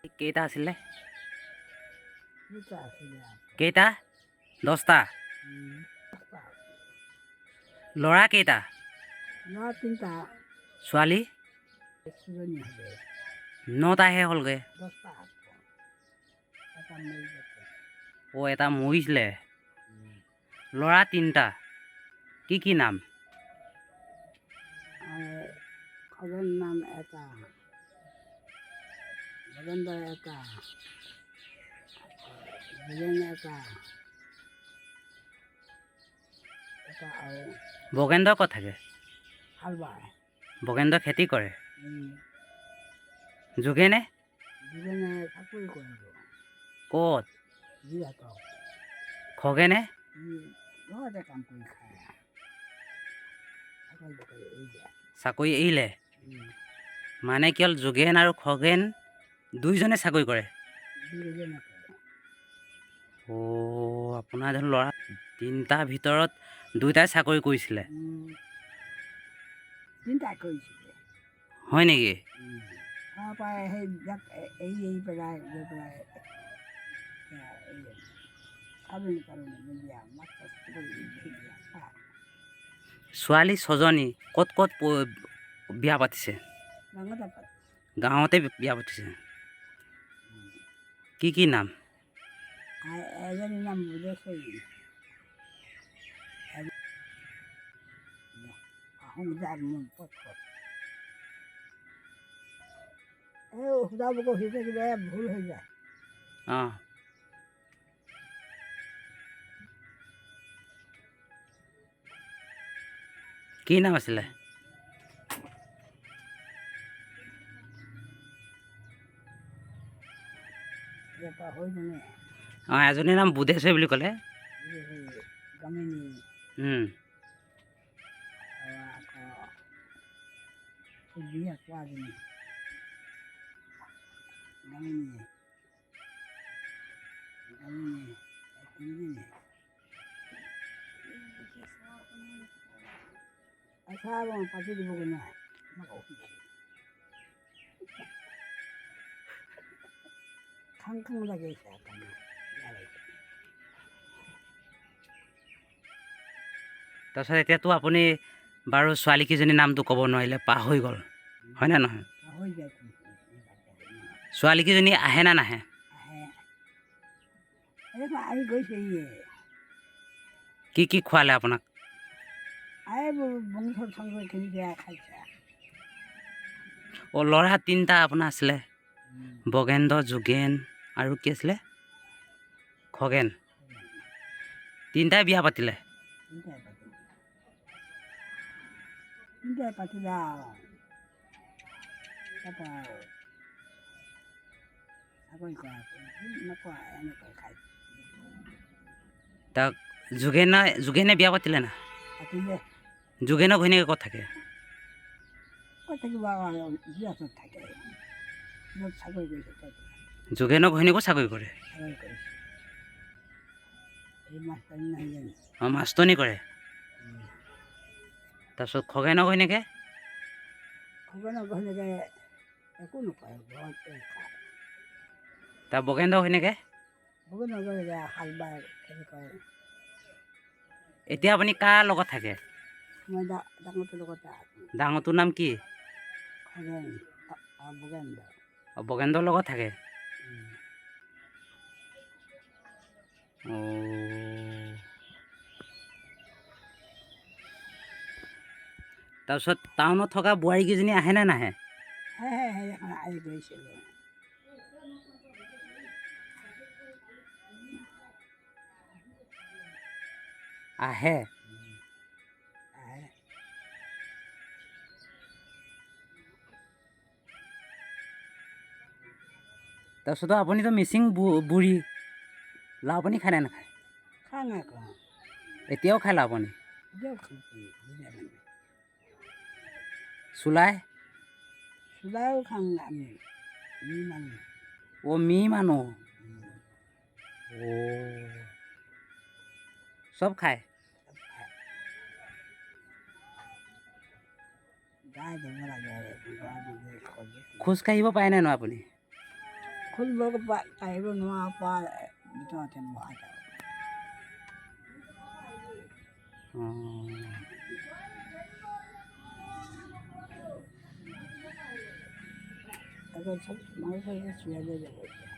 কেইটা আছিলে? দুটা আছিলে। কেইটা? 10টা। দহটা। ল'ৰা কেইটা? ল'ৰা তিনিটা। ছোৱালী? এজনী হবে। 9টাহে হ'লগৈ। 10টা আছে। এটা মৰি গৈছে। অ' এটা মৰিছিলে। ল'ৰা 3টা। কি নাম? খগেন নাম এটা, ভগেন্দ্ৰ এটা, যোগেন এটা, আৰু বগেন্দ্ৰ ক'ত থাকে? হাল বায়। বগেন্দ্ৰ খেতি কৰে। যোগেনে? যোগেনে চাকৰি কৰিব। ক'ত? যোৰহাটত। খগেনে? ঘৰতে কাম কৰি খায়। চাকৰি এৰিলে? মানে কি হ'ল, যোগেন আৰু খগেন দুইজনে চাকৰি কৰে? অ' আপোনাৰ ধৰক ল'ৰা 3টাৰ ভিতৰত 2টাই চাকৰি কৰিছিলে? 3টাই কৰিছিলে। হয় নেকি? তাৰপৰা সেইবিলাক এৰি পেলাই গৈ পেলাই ছোৱালী 6জনী ক'ত বিয়া পাতিছে? গাঁৱতে বিয়া পাতিছে। কি নাম? এজনীৰ নাম বুধেশ্বৰী। সূতাবোৰক শিকে কিবা ভুল হৈ যায়। অঁ। কি নাম আছিলে? অঁ, এজনীৰ নাম বুধেশ্বৰী বুলি ক'লে। পাতি দিবগৈ নাই। খাং লাগিছে। তাৰপিছত এতিয়াতো আপুনি বাৰু ছোৱালীকেইজনীৰ নামটো ক'ব নোৱাৰিলে, পাহৰি গ'ল, হয়নে নহয়? ছোৱালীকেইজনী আহে নে নাহে? কি খোৱালে আপোনাক? অ' ল'ৰা 3টা আপোনাৰ আছিলে? বগেন্দ্ৰ, যোগেন আৰু কি আছিলে? খগেন। 3টাই বিয়া পাতিলে? তাক যোগেনে বিয়া পাতিলে না? যোগেনৰ ঘৈণীয়েকে ক'ত থাকে? যোগেনৰ ঘৈণীয়েকো চাকৰি কৰে? অঁ, মাষ্টৰণী কৰে। তাৰপিছত খগেনৰ ঘৈণীয়েকে? একো নকৰে, ঘৰতে খায়। তাৰ বগেন্দ্ৰ ঘৈণীয়েকে? হাল বায়, খেতি কৰে। এতিয়া আপুনি কাৰ লগত থাকে? মই ডাঙৰটোৰ লগতে আছোঁ। ডাঙৰটোৰ নাম কি? খগেন আৰু বগেন্দ্ৰ। অঁ, বগেন্দ্ৰৰ লগত থাকে? অঁ। তাৰপিছত টাউনত থকা বোৱাৰীকেইজনী আহে নে নাহে? আহে। তাৰপিছতো আপুনিতো মিচিং বুঢ়ী, লাও পানী খায় নে নাখায়? এতিয়াও খায় লাও পানী? চুলাই? চুলাইও খাওঁ আমি, মানুহ। অ' মিৰি মানুহ। অ'। চব খায়? খোজ কাঢ়িব পাৰেনে নোৱাৰে আপুনি? খুলিব পাৰিব নোৱাৰা পৰা ভিতৰতে বহা যাব। অঁ তাকে চব মাৰি চাৰি চুৰিয়ালৈ যাব এতিয়া।